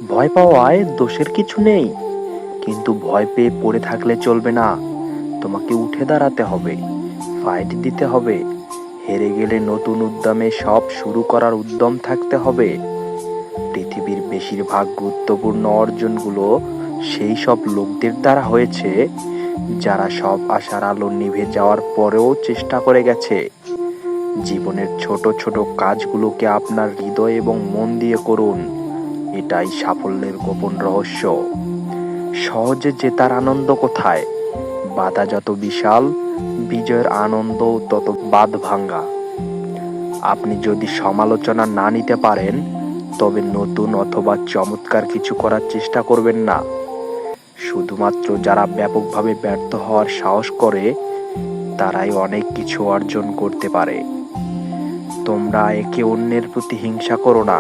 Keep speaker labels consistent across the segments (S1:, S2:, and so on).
S1: ভয় পাওয়ায় দোষের কিছু নেই, কিন্তু ভয় পেয়ে পড়ে থাকলে চলবে না। তোমাকে উঠে দাঁড়াতে হবে, ফাইট দিতে হবে। হেরে গেলে নতুন উদ্যমে সব শুরু করার উদ্যম থাকতে হবে। পৃথিবীর বেশিরভাগ গুরুত্বপূর্ণ অর্জনগুলো সেই সব লোকদের দ্বারা হয়েছে যারা সব আশার আলো নিভে যাওয়ার পরেও চেষ্টা করে গেছে। জীবনের ছোট ছোট কাজগুলোকে আপনার হৃদয় এবং মন দিয়ে করুন, এটাই সাফল্যের গোপন রহস্য। সহজে জেতার আনন্দ কোথায়? বাধা যত বিশাল, বিজয়ের আনন্দ তত বাঁধ ভাঙ্গা। আপনি যদি সমালোচনা না নিতে পারেন, তবে নতুন অথবা চমৎকার কিছু করার চেষ্টা করবেন না। শুধুমাত্র যারা ব্যাপকভাবে ব্যর্থ হওয়ার সাহস করে, তারাই অনেক কিছু অর্জন করতে পারে। তোমরা একে অন্যের প্রতি হিংসা করো না,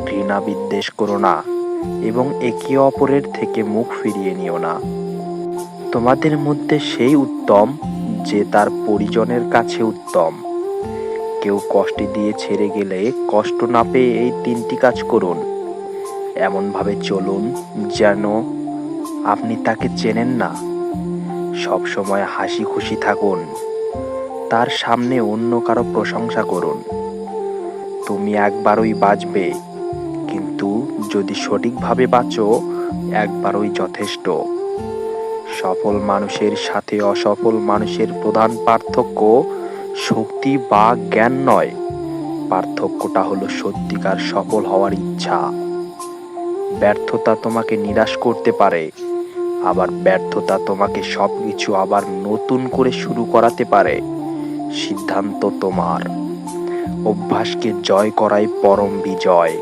S1: ঘৃণা বিদ্বেষ করো না, এবং একে অপরের থেকে মুখ ফিরিয়ে নিও না। তোমাদের মধ্যে সেই উত্তম যে তার পরিজনের কাছে উত্তম। কেউ কষ্ট দিয়ে ছেড়ে গেলে কষ্ট না পেয়ে এই 3টি কাজ করুন। এমনভাবে চলুন যেন আপনি তাকে চেনেন না। সব সময় হাসি খুশি থাকুন, তার সামনে অন্য কারো প্রশংসা করুন। তুমি একবারই বাঁচবে, কিন্তু যদি সঠিকভাবে বাঁচো, একবারই যথেষ্ট। সফল মানুষের সাথে অসফল মানুষের প্রধান পার্থক্য শক্তি বা জ্ঞান নয়, পার্থক্যটা হলো সত্যিকার সফল হওয়ার ইচ্ছা। ব্যর্থতা তোমাকে নিরাশ করতে পারে, আবার ব্যর্থতা তোমাকে সবকিছু আবার নতুন করে শুরু করাতে পারে। সিদ্ধান্ত তোমার। অভ্যাসকে জয় করাই পরম বিজয়।